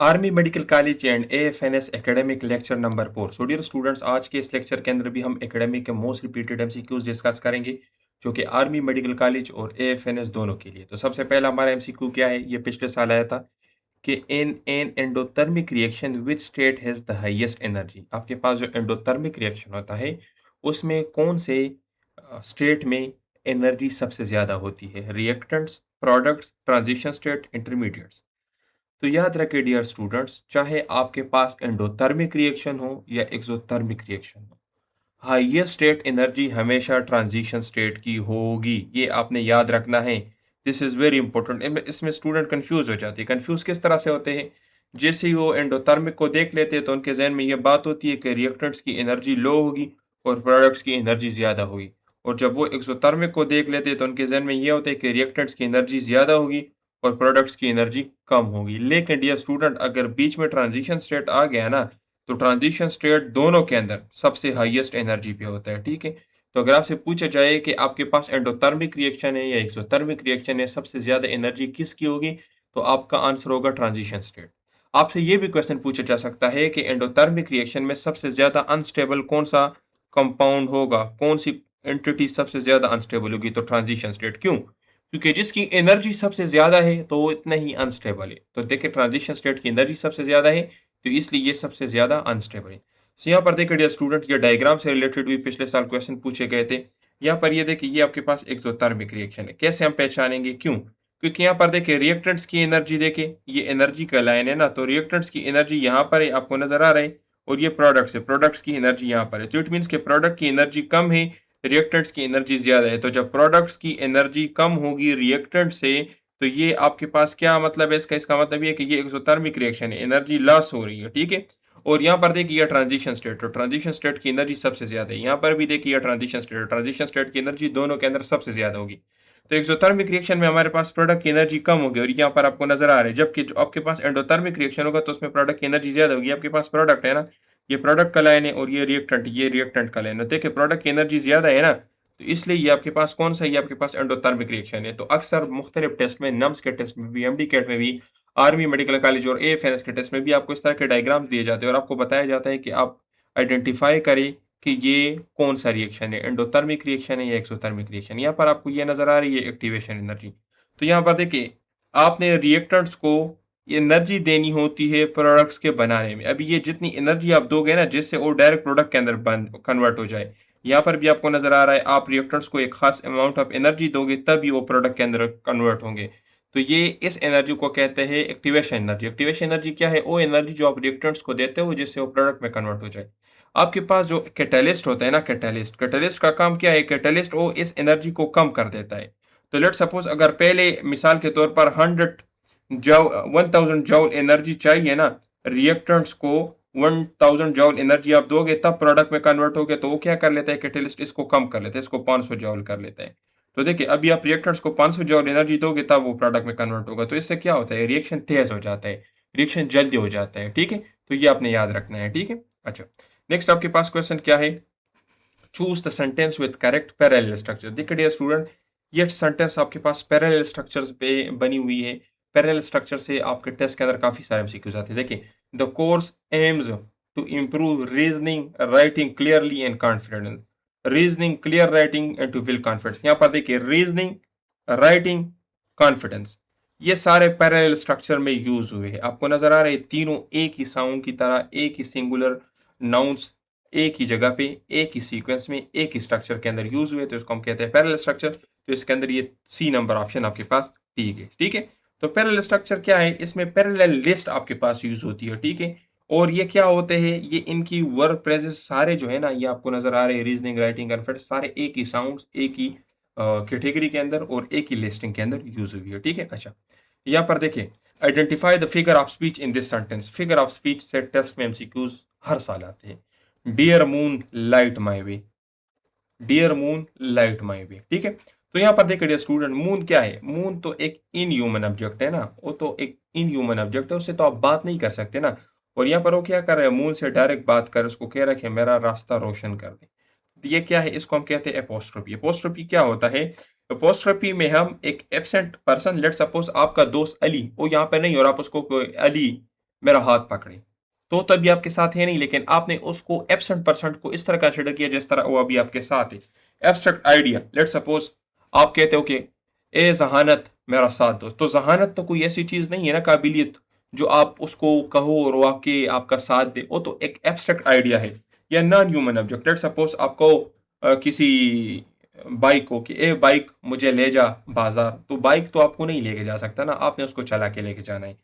Army medical college and AFNS academic lecture number 4। So dear students, आज के इस lecture के अंदर भी हम एकेडमिक के मोस्ट रिपीटेड एमसीक्यूज डिस्कस करेंगे जो कि आर्मी मेडिकल कॉलेज और एएफएनएस दोनों के लिए। तो सबसे पहला हमारा एमसीक्यू क्या है, ये पिछले साल आया था कि in an endothermic reaction which state has the highest energy. आपके पास जो एंडोथर्मिक रिएक्शन होता है उसमें कौन से स्टेट में एनर्जी सबसे ज्यादा होती है? Reactants, products, transition state, intermediates. तो याद रखिए डियर स्टूडेंट्स, चाहे आपके पास एंडोथर्मिक रिएक्शन हो या एक्सोथर्मिक रिएक्शन हो, हाईएस्ट स्टेट एनर्जी हमेशा ट्रांजिशन स्टेट की होगी। ये आपने याद रखना है। This is very important. इसमें स्टूडेंट कंफ्यूज हो जाते हैं। कंफ्यूज किस तरह से होते हैं? जैसे ही वो एंडोथर्मिक को देख लेते हैं तो उनके जहन में ये बात होती है कि रिएक्टेंट्स की एनर्जी लो होगी और प्रोडक्ट्स की एनर्जी ज़्यादा होगी। और जब वो एक्सोथर्मिक को देख लेते हैं तो उनके जहन में ये होता है कि रिएक्टेंट्स की एनर्जी ज़्यादा होगी और प्रोडक्ट्स की एनर्जी कम होगी। लेकिन डियर स्टूडेंट, अगर बीच में ट्रांजिशन स्टेट आ गया ना, तो ट्रांजिशन स्टेट दोनों के अंदर सबसे हाईएस्ट एनर्जी पे होता है। ठीक है, तो अगर आपसे पूछा जाए कि आपके पास एंडोथर्मिक रिएक्शन है या एक्सोथर्मिक रिएक्शन है, सबसे ज्यादा एनर्जी किसकी होगी, तो आपका आंसर होगा ट्रांजिशन स्टेट। आपसे ये भी क्वेश्चन पूछा जा सकता है कि एंडोथर्मिक रिएक्शन में सबसे ज्यादा अनस्टेबल कौन सा कंपाउंड होगा, कौन सी एंटिटी सबसे ज्यादा अनस्टेबल होगी, तो ट्रांजिशन स्टेट। क्यों? क्योंकि जिसकी एनर्जी सबसे ज्यादा है तो वो इतना ही अनस्टेबल है। तो देखिए, ट्रांजिशन स्टेट की एनर्जी सबसे ज्यादा है तो इसलिए ये सबसे ज्यादा अनस्टेबल है। तो यहाँ पर देखिए डियर स्टूडेंट, ये डायग्राम से रिलेटेड भी पिछले साल क्वेश्चन पूछे गए थे। यहाँ पर ये देखिए, ये आपके पास एक्सोथर्मिक रिएक्शन है। कैसे हम पहचानेंगे? क्यों? क्योंकि यहाँ पर देखिए रिएक्टेंट्स की एनर्जी, देखिए ये एनर्जी का लाइन है ना, तो रिएक्टेंट्स की एनर्जी यहाँ पर है, आपको नजर आ रहा है, और ये प्रोडक्ट्स है, प्रोडक्ट्स की एनर्जी यहाँ पर है। तो इट मीन्स के प्रोडक्ट की एनर्जी कम है, रिएक्टेंट्स की एनर्जी ज्यादा है। तो जब प्रोडक्ट्स की एनर्जी कम होगी रिएक्टेंट से, तो ये आपके पास क्या मतलब है इसका? इसका मतलब ये कि ये एक्सोथर्मिक रिएक्शन है, एनर्जी लॉस हो रही है। ठीक है, और यहाँ पर देखिए ट्रांजिशन स्टेट, तो ट्रांजिशन स्टेट की एनर्जी सबसे ज्यादा है। यहाँ पर भी देखिए ट्रांजिशन स्टेट की एनर्जी दोनों के अंदर सबसे ज्यादा होगी। तो एक्सोथर्मिक रिएक्शन में हमारे पास प्रोडक्ट की एनर्जी कम होगी और यहाँ पर आपको नजर आ रहा है। जबकि जो आपके पास एंडोथर्मिक रिएक्शन होगा तो उसमें प्रोडक्ट की एनर्जी ज्यादा होगी। आपके पास प्रोडक्ट है ना, ये प्रोडक्ट का लाइन है और ये रिएक्टेंट का लाइन है। देखिए प्रोडक्ट की एनर्जी ज्यादा है ना, तो इसलिए ये आपके पास कौन सा, ये आपके पास एंडोथर्मिक रिएक्शन है। तो अक्सर मुख्तलिफ टेस्ट में, नम्स के टेस्ट में भी, एमडी कैट में भी, आर्मी मेडिकल कॉलेज और एएफएनएस के टेस्ट में भी आपको इस तरह के डायग्राम्स दिए जाते हैं और आपको बताया जाता है कि आप आइडेंटिफाई करें कि ये कौन सा रिएक्शन है, एंडोथर्मिक रिएक्शन है या एक्सोथर्मिक रिएक्शन। यहाँ पर आपको ये नजर आ रही है एक्टिवेशन एनर्जी। तो यहाँ पर देखिए, आपने रिएक्टेंट्स को एनर्जी देनी होती है प्रोडक्ट्स के बनाने में। अभी ये जितनी एनर्जी आप दोगे ना, जिससे वो डायरेक्ट प्रोडक्ट के अंदर कन्वर्ट हो जाए, यहाँ पर भी आपको नजर आ रहा है, आप रिएक्टर्स को एक खास अमाउंट ऑफ एनर्जी दोगे तभी वो प्रोडक्ट के अंदर कन्वर्ट होंगे। तो ये इस एनर्जी को कहते हैं एक्टिवेशन एनर्जी। एक्टिवेशन एनर्जी क्या है? वो एनर्जी जो आप रिएक्टेंट्स को देते हो जिससे वो प्रोडक्ट में कन्वर्ट हो जाए। आपके पास जो कैटलिस्ट होता है ना, कैटलिस्ट, कैटलिस्ट का काम क्या है? कैटलिस्ट वो इस एनर्जी को कम कर देता है। तो लेट सपोज अगर पहले मिसाल के तौर पर 1000 जॉल एनर्जी चाहिए ना, रिएक्टेंट्स को 1000 जॉल एनर्जी आप दोगे तब प्रोडक्ट में कन्वर्ट होगे, तो वो क्या कर लेता है कैटलिस्ट? इसको कम कर लेता है, इसको 500 जॉल कर लेता है। तो देखिए, अभी आप रिएक्टेंट्स को 500 जॉल एनर्जी दोगे तब वो प्रोडक्ट में कन्वर्ट होगा। तो इससे क्या होता है? रिएक्शन तेज हो जाता है, रिएक्शन जल्दी हो जाता है। ठीक है, तो ये आपने याद रखना है। ठीक है, अच्छा, नेक्स्ट आपके पास क्वेश्चन क्या है? Choose the sentence with correct parallel structure. देखिए डियर स्टूडेंट, ये सेंटेंस आपके पास पैरेलल स्ट्रक्चर्स पे बनी हुई है। पैरेलल स्ट्रक्चर से आपके टेस्ट के अंदर काफी सारे एमसीक्यूज आते हैं। देखिए, the course aims to improve reasoning, writing clearly and confidence. Reasoning, clear writing and to build confidence. यहाँ पर देखिए रीजनिंग, राइटिंग, कॉन्फिडेंस, ये सारे पैरेलल स्ट्रक्चर में यूज हुए हैं। आपको नजर आ रहे हैं तीनों एक ही साउंड की तरह, एक ही सिंगुलर नाउन्स, एक ही जगह पे, एक ही सीक्वेंस में, एक ही स्ट्रक्चर के अंदर यूज हुए, तो इसको हम कहते हैं पैरेलल स्ट्रक्चर। तो इसके अंदर ये सी नंबर ऑप्शन आपके पास ठीक है। ठीक है, तो पैरेलल स्ट्रक्चर क्या है? इसमें पैरेलल लिस्ट आपके पास यूज होती है। ठीक है, और ये क्या होते हैं? ये इनकी वर्ब फ्रेजेस सारे जो है ना, ये आपको नजर आ रहे हैं, रीजनिंग, राइटिंग, कॉन्फिडेंस, सारे एक ही साउंड्स, एक ही कैटेगरी के अंदर और एक ही लिस्टिंग के अंदर यूज हुई है। ठीक है, अच्छा, यहाँ पर देखिए, identify the figure of speech in this sentence. Figure of speech से टेस्ट में एमसीक्यूज हर साल आते हैं। डियर मून लाइट माई वे, डियर मून लाइट माई वे। ठीक है, तो यहाँ पर देखिए डियर स्टूडेंट, मून क्या है? मून तो एक इन ह्यूमन ऑब्जेक्ट है ना, वो तो एक इन ह्यूमन ऑब्जेक्ट है, उससे तो आप बात नहीं कर सकते ना। और यहाँ पर वो क्या कर रहे हैं? मून से डायरेक्ट बात कर, उसको कह रहे हैं मेरा रास्ता रोशन कर दे। तो ये क्या है? इसको हम कहते हैं एपोस्ट्रोफी। एपोस्ट्रोफी क्या होता है? एपोस्ट्रोफी में हम एक एब्सेंट पर्सन, लेट सपोज आपका दोस्त अली, वो यहाँ पे नहीं, और आप उसको अली मेरा हाथ पकड़े, तो तभी आपके साथ है नहीं, लेकिन आपने उसको एब्सेंट परसेंट को इस तरह कंसिडर किया जिस तरह वो अभी आपके साथ है। एब्स्ट्रैक्ट आइडिया, लेट सपोज आप कहते हो कि ए जहानत मेरा साथ दो, तो जहानत तो कोई ऐसी चीज नहीं है ना, काबिलियत जो आप उसको कहो और वो आपके आपका साथ दे, वो तो एक एब्स्ट्रैक्ट आइडिया है। या non human object, let suppose आपको किसी बाइक हो कि ए बाइक मुझे ले जा बाजार, तो बाइक तो आपको नहीं लेके जा सकता ना, आपने उसको चला के लेके जाना है।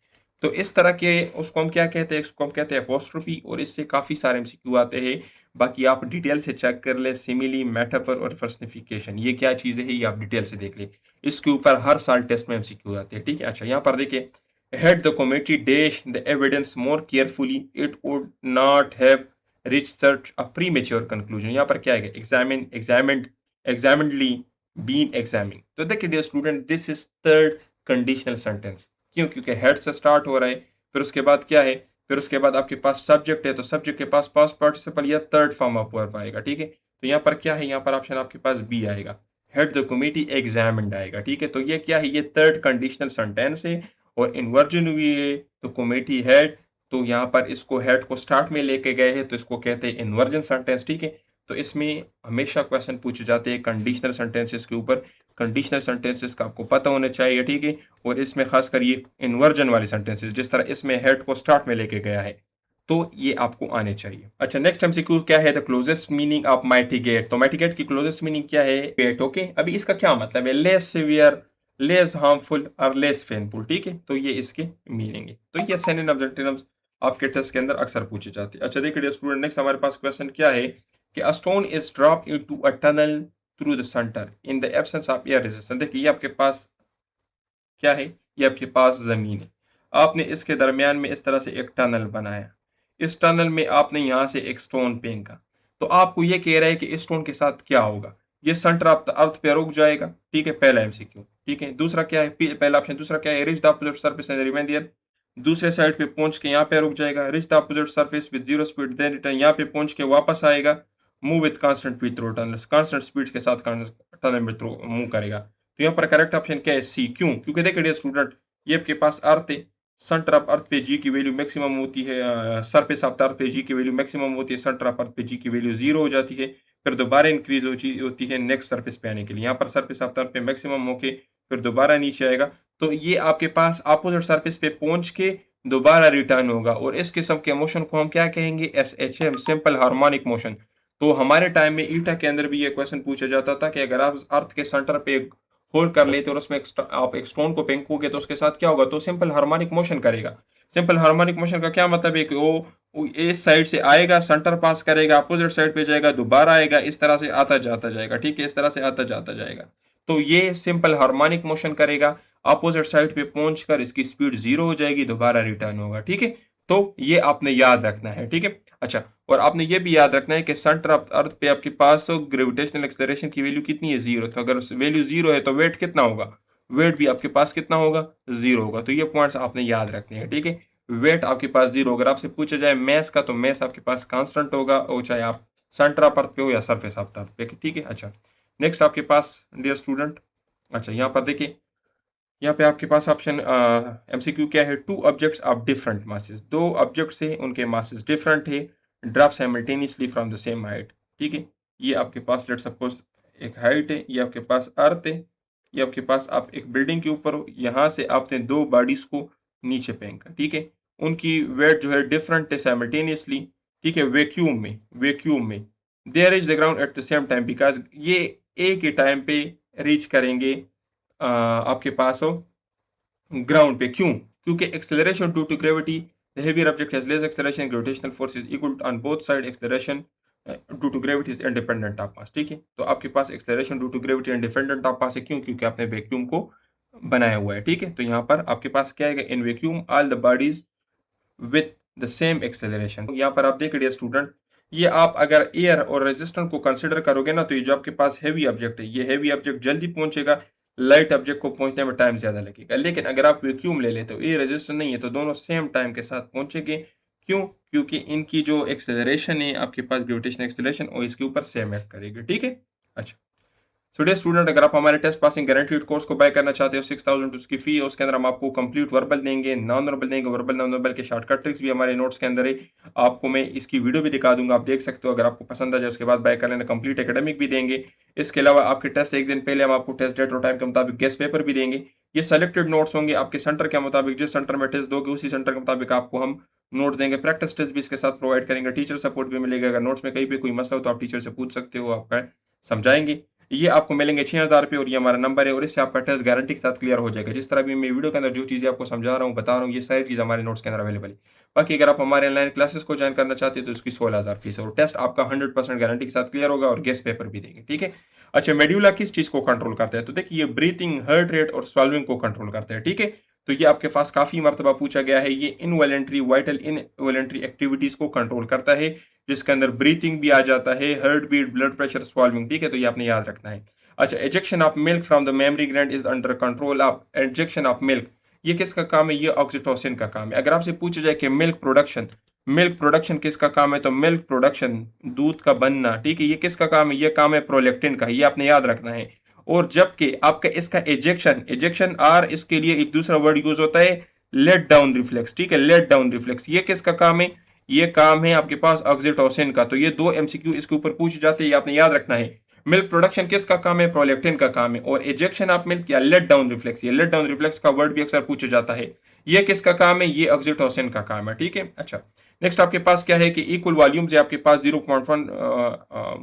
तो इस तरह के उसको हम क्या कहते हैं, इसको हम कहते हैं अपोस्ट्रोफी, और इससे काफ़ी सारे एमसीक्यू आते हैं। बाकी आप डिटेल से चेक कर ले, सिमिली, मेटाफर और पर्सनिफिकेशन ये क्या चीज़ें हैं, ये आप डिटेल से देख ले। इसके ऊपर हर साल टेस्ट में एमसीक्यू आते हैं, ठीक है। अच्छा, यहाँ पर देखिए, had the committee dash the evidence more carefully, it would not have reach search a premature conclusion. यहाँ पर क्या है, एग्जामिनडली, बीन एग्जामिन। तो देखिए dear student, this is third conditional sentence. क्यों? क्योंकि हेड से स्टार्ट हो रहा है, फिर उसके बाद क्या है, फिर उसके बाद आपके पास सब्जेक्ट है, तो सब्जेक्ट के पास पास्ट पार्टिसिपल या थर्ड फॉर्म ऑफ वर्ब आएगा, ठीक है। तो यहाँ पर क्या है, यहाँ पर ऑप्शन आपके पास बी आएगा, हेड द कमिटी एग्जामिन्ड आएगा, ठीक है। तो ये क्या है, ये थर्ड कंडीशनल सेंटेंस है, और इन्वर्जन हुई है तो कमिटी हेड, तो यहाँ पर इसको हेड को स्टार्ट में लेके गए हैं, तो इसको कहते हैं इन्वर्जन सेंटेंस, ठीक है। तो इसमें हमेशा क्वेश्चन पूछे जाते हैं कंडीशनल सेंटेंसेस के ऊपर। कंडीशनल सेंटेंसेस का आपको पता होना चाहिए, ठीक है। और इसमें खासकर ये इन्वर्जन वाले सेंटेंसेस, जिस तरह इसमें हेड को स्टार्ट में लेके गया है, तो ये आपको आने चाहिए। अच्छा, नेक्स्ट एमसीक्यू क्या है, द क्लोजेस्ट मीनिंग ऑफ माइटिगेट। तो माइटिगेट की क्लोजेस्ट मीनिंग क्या है, गेट, ओके। अभी इसका क्या मतलब है, लेस सिवियर, लेस हार्मफुल और लेस पेनफुल, ठीक है। तो ये इसके मीनिंग है। तो ये सिनोनिम्स एंटोनिम्स आपके टेस्ट के अंदर अक्सर पूछे जाते हैं। अच्छा देखिए स्टूडेंट, नेक्स्ट हमारे पास क्वेश्चन क्या है कि a stone is drop into a tunnel through the centre in the absence of air resistance. देखिए ये आपके पास क्या है, ये आपके पास जमीन है, आपने इसके दरमियान में इस तरह से एक टनल बनाया, इस टनल में आपने यहाँ से एक स्टोन फेंका, तो आपको ये कह रहा है कि इस स्टोन के साथ क्या होगा, ये सेंटर ऑफ द अर्थ पे रुक जाएगा, ठीक है, पहला एमसीक्यू, ठीक है। दूसरा क्या है, पहला ऑप्शन, दूसरा क्या है, reach the opposite surface and remain there, दूसरे साइड पे पहुंच के यहाँ पे रुक जाएगा, reach the opposite surface with zero speed then return, यहाँ पे पहुंच के वापस आएगा, move with constant speed through tunnel, constant speed के साथ टनल में थ्रू मूव करेगा। तो यहाँ पर करेक्ट ऑप्शन क्या है, सी। क्यों? क्योंकि देखिए डियर स्टूडेंट, ये आपके पास अर्थ है, सेंटर ऑफ अर्थ पे जी की वैल्यू मैक्सिमम होती है, सरफेस ऑफ द अर्थ पे जी की वैल्यू मैक्सिमम होती है, सेंटर ऑफ अर्थ पे जी की वैल्यू जीरो हो जाती है, फिर दोबारा इंक्रीज होती है नेक्स्ट सरफेस पे आने के लिए। यहाँ पर सरफेस ऑफ द अर्थ पे मैक्सिमम होके फिर दोबारा नीचे आएगा, तो ये आपके पास अपोजिट सरफेस पे पहुंच के दोबारा रिटर्न होगा, और इस किस्म के मोशन को हम क्या कहेंगे, SHM, सिंपल हार्मोनिक मोशन। तो हमारे टाइम में ईटा के अंदर भी ये क्वेश्चन पूछा जाता था कि अगर आप अर्थ के सेंटर पे होल्ड कर लेते और उसमें आप एक स्टोन को फेंकोगे तो उसके साथ क्या होगा, तो सिंपल हार्मोनिक मोशन करेगा। सिंपल हार्मोनिक मोशन का क्या मतलब है कि वो इस साइड से आएगा, सेंटर पास करेगा, अपोजिट साइड पे जाएगा, दोबारा आएगा, इस तरह से आता जाता जाएगा, ठीक है, इस तरह से आता जाता जाएगा। तो ये सिंपल हार्मोनिक मोशन करेगा, अपोजिट साइड पे पहुंचकर इसकी स्पीड जीरो हो जाएगी, दोबारा रिटर्न होगा, ठीक है। तो ये आपने याद रखना है, ठीक है। अच्छा, और आपने ये भी याद रखना है कि सेंटर ऑफ अर्थ पे आपके पास ग्रेविटेशनल एक्सेलरेशन की वैल्यू कितनी है, जीरो। तो अगर वैल्यू जीरो है तो वेट कितना होगा, वेट भी आपके पास कितना होगा, जीरो होगा। तो ये पॉइंट्स आपने याद रखने हैं, ठीक है। वेट आपके पास जीरो, अगर आपसे पूछा जाए मैस का, तो मैस आपके पास कांस्टेंट होगा, और चाहे आप सेंटर ऑफ अर्थ पे हो या सरफेस ऑफ अर्थ पे, ठीक है। अच्छा, नेक्स्ट आपके पास डियर स्टूडेंट, अच्छा यहाँ पर देखिए, यहाँ पे आपके पास ऑप्शन एमसीक्यू क्या है, two objects of different masses, दो ऑब्जेक्ट्स हैं उनके मासेस डिफरेंट है, drop simultaneously from the same height, ठीक है। ये आपके पास लेट सपोज एक हाइट है, ये आपके पास अर्थ है, ये आपके पास आप एक बिल्डिंग के ऊपर हो, यहाँ से आपने दो बॉडीज को नीचे फेंका, ठीक है। उनकी वेट जो है डिफरेंट है साइमल्टेनियसली, ठीक है, वैक्यूम में there is the ground at the same time, because ये एक ही टाइम पे रीच करेंगे आपके पास हो ग्राउंड पे। क्यों? क्योंकि acceleration due to gravity, the heavier object has less acceleration, gravitational force is equal on both side, acceleration due to gravity is independent of mass, ठीक है। तो आपके पास acceleration due to gravity independent of mass है, क्यों? क्योंकि आपने vacuum को बनाया हुआ है, ठीक है। तो यहाँ पर आपके पास क्या आएगा, in vacuum all the bodies with the same acceleration. यहाँ पर आप देखिए स्टूडेंट, ये आप अगर एयर और रेजिस्टेंस को कंसिडर करोगे ना, तो ये जो आपके पास हैवी ऑब्जेक्ट है, ये हैवी ऑब्जेक्ट जल्दी पहुंचेगा, लाइट ऑब्जेक्ट को पहुंचने में टाइम ज्यादा लगेगा। लेकिन अगर आप वैक्यूम ले लेते हो, ये रेजिस्टेंस नहीं है, तो दोनों सेम टाइम के साथ पहुंचेंगे। क्यों? क्योंकि इनकी जो एक्सेलरेशन है आपके पास, ग्रेविटेशन एक्सेलरेशन, और इसके ऊपर सेम एक्ट करेगी, ठीक है। अच्छा, सो डियर स्टूडेंट, अगर आप हमारे टेस्ट पासिंग गारंटीड कोर्स को बाय करना चाहते हो, 6000 उसकी फी है, उसके अंदर हम आपको कंप्लीट वर्बल देंगे, नॉन वर्बल देंगे, वर्बल नॉन वर्बल के शॉर्टकट ट्रिक्स भी हमारे नोट्स के अंदर है। आपको मैं इसकी वीडियो भी दिखा दूंगा, आप देख सकते हो, अगर आपको पसंद आ जाए उसके बाद बाय कर लेना। कंप्लीट एकेडमिक भी देंगे। इसके अलावा आपके टेस्ट एक दिन पहले हम आपको टेस्ट डेट और टाइम के मुताबिक गेस्ट पेपर भी देंगे। ये सेलेक्टेड नोट्स होंगे आपके सेंटर के मुताबिक, जिस सेंटर में टेस्ट दोगे उसी सेंटर के मुताबिक आपको हम नोट देंगे। प्रैक्टिस टेस्ट भी इसके साथ प्रोवाइड करेंगे, टीचर सपोर्ट भी मिलेगा। अगर नोट्स में कहीं पे कोई मसला हो तो आप टीचर से पूछ सकते हो, आपका समझाएंगे। ये आपको मिलेंगे 6000 रुपये और ये हमारा नंबर है, और इससे आपका टेस्ट गारंटी के साथ क्लियर हो जाएगा। जिस तरह भी मैं वीडियो के अंदर जो चीज़ें आपको समझा रहा हूँ, बता रहा हूँ, ये सारी चीज़ हमारे नोट्स के अंदर अवेलेबल है। बाकी अगर आप हमारे ऑनलाइन क्लासेस को ज्वाइन करना चाहते हैं तो उसकी 16000 फीस है, और टेस्ट आपका 100% गारंटी के साथ क्लियर होगा और गेस्ट पेपर भी देंगे, ठीक है। अच्छा, मेड्यूला किस चीज़ को कंट्रोल करता है? तो देखिए, ये ब्रीथिंग, हार्ट रेट और स्वेलिंग को कंट्रोल करता है, ठीक है। तो ये आपके पास काफ़ी मरतबा पूछा गया है। ये इनवॉलेंट्री, वाइटल इनवॉलेंट्री एक्टिविटीज़ को कंट्रोल करता है, जिसके अंदर ब्रीथिंग भी आ जाता है, heart beat, blood pressure, swelling, ठीक है। तो ये आपने याद रखना है। अच्छा, ejection of milk from the mammary gland is under control of ejection of milk. ये किसका काम है? ये ऑक्सीटोसिन का काम है। अगर आपसे पूछा जाए कि मिल्क प्रोडक्शन किसका काम है, तो मिल्क प्रोडक्शन, दूध का बनना, ठीक है, ये किसका काम है? ये काम है प्रोलेक्टिन का, ये आपने याद रखना है। और जबकि आपका इसका एजेक्शन आर, इसके लिए एक दूसरा वर्ड यूज होता है, लेट डाउन रिफ्लेक्स, ठीक है, लेट डाउन रिफ्लेक्स। ये किसका काम है? ये काम है आपके पास ऑक्सीटोसिन का। तो ये दो एमसीक्यू इसके ऊपर पूछे जाते हैं, ये आपने याद रखना है। मिल्क प्रोडक्शन किसका काम है? प्रोलेक्टिन का काम है। और एजेक्शन ऑफ मिल्क या लेट डाउन रिफ्लेक्स, ये लेट डाउन रिफ्लेक्स का वर्ड भी अक्सर पूछा जाता है। ये किसका काम है? ये ऑक्सीटोसिन का काम है, ठीक है। अच्छा, नेक्स्ट आपके पास क्या है कि इक्वल वॉल्यूम्स है आपके पास 0.1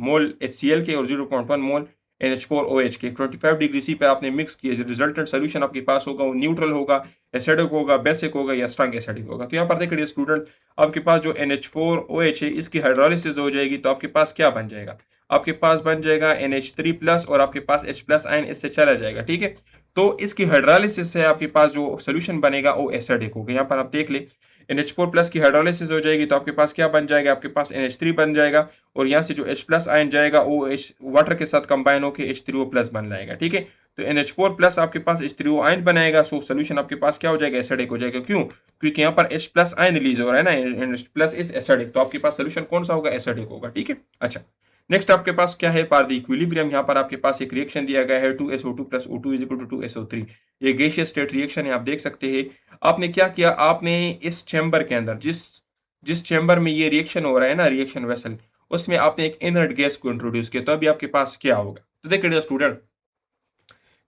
मोल HCl के और 0.1 मोल NH4OH के। 25 डिग्री सी पे आपने मिक्स किए, रिजल्टेंट सोल्यूशन आपके पास होगा वो न्यूट्रल होगा, एसिडिक होगा, बेसिक होगा या स्ट्रांग एसिडिक होगा। तो यहाँ पर देखिए स्टूडेंट, आपके पास जो NH4OH है इसकी हाइड्रोलिसिस हो जाएगी, तो आपके पास क्या बन जाएगा? आपके पास बन जाएगा NH3+ और आपके पास H+ आयन इससे चला जाएगा, ठीक है। तो इसकी हाइड्रोलिसिस से आपके पास जो सोल्यूशन बनेगा वो एसिडिक होगा। यहाँ पर आप देख ले, NH4+ की हाइड्रोलिसिस हो जाएगी तो आपके पास क्या बन जाएगा? आपके पास NH3 बन जाएगा, और यहाँ से जो H+ आयन जाएगा वो वाटर के साथ कंबाइन होकर H3O+ बन जाएगा, ठीक है। तो NH4+ आपके पास H3O आयन बनाएगा, सो सोल्यूशन आपके पास क्या हो जाएगा? एसिडिक हो जाएगा। क्यों? क्योंकि यहाँ पर H+ आयन रिलीज हो रहा है ना, H+ इज एसिडिक, तो आपके पास सोल्यूशन कौन सा होगा? एसिडिक होगा, ठीक है। अच्छा, नेक्स्ट आपके पास क्या है? फॉर द इक्विलिब्रियम, यहाँ पर आपके पास एक रिएक्शन दिया गया है 2SO2 + O2 = 2SO3। ये गैसियस स्टेट रिएक्शन है, आप देख सकते हैं। आपने क्या किया? आपने इस चैम्बर के अंदर, जिस जिस चैम्बर में ये रिएक्शन हो रहा है ना, रिएक्शन वेसल, उसमें आपने एक इनर्ट गैस को इंट्रोड्यूस किया। तो अभी आपके पास क्या होगा? तो देखिए स्टूडेंट,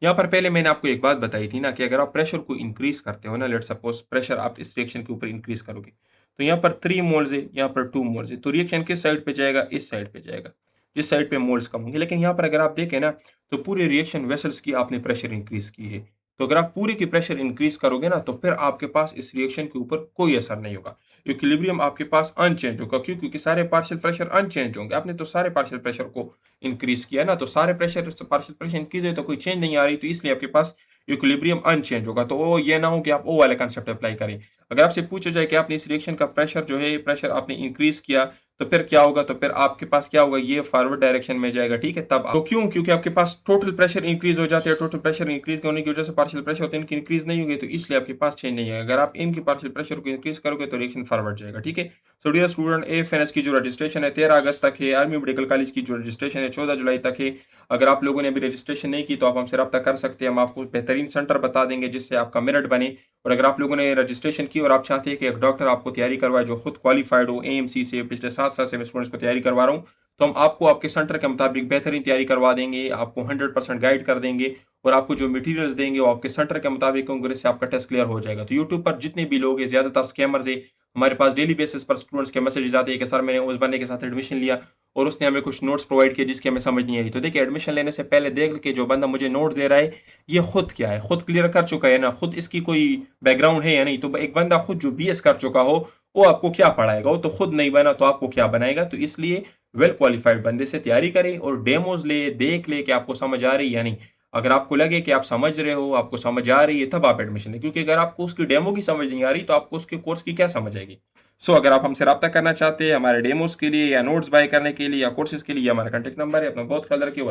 यहाँ पर पहले मैंने आपको एक बात बताई थी ना कि अगर आप प्रेशर को इंक्रीज करते हो ना, लेट सपोज प्रेशर आप इस रिएक्शन के ऊपर इंक्रीज करोगे, तो यहाँ पर 3 मोल्स है, यहाँ पर 2 मोल्स है, तो रिएक्शन किस साइड पे जाएगा? इस साइड पे जाएगा, जिस साइड पे मोल्स कम होंगे। लेकिन यहाँ पर अगर आप देखें ना, तो पूरे रिएक्शन वेसल्स की आपने प्रेशर इंक्रीज की है। तो अगर आप पूरे की प्रेशर इंक्रीज करोगे ना, तो फिर आपके पास इस रिएक्शन के ऊपर कोई असर नहीं होगा। इक्विलिब्रियम आपके पास अनचेंज होगा। क्यों? क्योंकि सारे पार्शियल प्रेशर अनचेंज होंगे। आपने तो सारे पार्शियल प्रेशर को इंक्रीज किया ना, तो सारे पार्शियल प्रेशर इंक्रीज है तो कोई चेंज नहीं आ रही, तो इसलिए आपके पास इक्विलिब्रियम अनचेंज होगा। तो वो ये ना हो कि आप वो वाले कंसेप्ट अप्लाई करें। अगर आपसे पूछा जाए कि आपने इस रिएक्शन का प्रेशर जो है, प्रेशर आपने इंक्रीज किया, तो फिर क्या होगा? तो फिर आपके पास क्या होगा? ये फॉरवर्ड डायरेक्शन में जाएगा, ठीक है। तब तो क्यों? क्योंकि आपके पास टोटल प्रेशर इंक्रीज हो जाते हैं। टोटल प्रेशर इंक्रीज होने की वजह से पार्शियल प्रेशर होते हैं, इनकी इंक्रीज नहीं होगी, तो इसलिए आपके पास चेंज नहीं है। अगर आप इनकी पार्शियल प्रेशर को इंक्रीज करोगे तो रिएक्शन फॉरवर्ड जाएगा, ठीक है। सो डियर स्टूडेंट, AFNS की जो रजिस्ट्रेशन है 13 अगस्त तक है। आर्मी मेडिकल कॉलेज की जो रजिस्ट्रेशन है 14 जुलाई तक है। अगर आप लोगों ने अभी रजिस्ट्रेशन नहीं की तो आप हमसे रब्ता कर सकते हैं, हम आपको बेहतरीन सेंटर बता देंगे जिससे आपका मेरिट बने। और अगर आप लोगों ने रजिस्ट्रेशन की और आप चाहते हैं कि एक डॉक्टर आपको तैयारी करवाए जो खुद क्वालिफाइड हो, AMC से पिछले 7 साल से मैं स्टूडेंट्स को तैयारी करवा रहा हूँ, तो हम आपको आपके सेंटर के मुताबिक बेहतरीन तैयारी करवा देंगे, आपको 100% गाइड कर देंगे, और आपको जो मटेरियल्स देंगे वो आपके सेंटर के मुताबिक होंगे, इससे आपका टेस्ट क्लियर हो जाएगा। तो यूट्यूब पर जितने भी लोग हैं, ज़्यादातर स्कैमर्स है। हमारे पास डेली बेसिस पर स्टूडेंट्स के मैसेजेस आते हैं कि सर मैंने उस बंदे के साथ एडमिशन लिया और उसने हमें कुछ नोट्स प्रोवाइड किए जिसकी हमें समझ नहीं आई। तो देखिए, एडमिशन लेने से पहले देख के जो बंदा मुझे नोट्स दे रहा है ये खुद क्या है, खुद क्लियर कर चुका है ना, खुद इसकी कोई बैकग्राउंड है या नहीं। तो एक बंदा खुद जो BS कर चुका हो वो आपको क्या पढ़ाएगा? वो तो खुद नहीं बना तो आपको क्या बनाएगा? तो इसलिए वेल क्वालिफाइड बंदे से तैयारी करें और डेमोज ले, देख ले कि आपको समझ आ रही है या नहीं। अगर आपको लगे कि आप समझ रहे हो, आपको समझ आ रही है, तब आप एडमिशन लें। क्योंकि अगर आपको उसकी डेमो की समझ नहीं आ रही तो आपको उसके कोर्स की क्या समझ आएगी? सो अगर आप हमसे रब्ता करना चाहते हैं हमारे डेमोस के लिए या नोट्स बाय करने के लिए या कोर्सेज के लिए, हमारा कॉन्टैक्ट नंबर है। अपना बहुत ख्याल रखिए।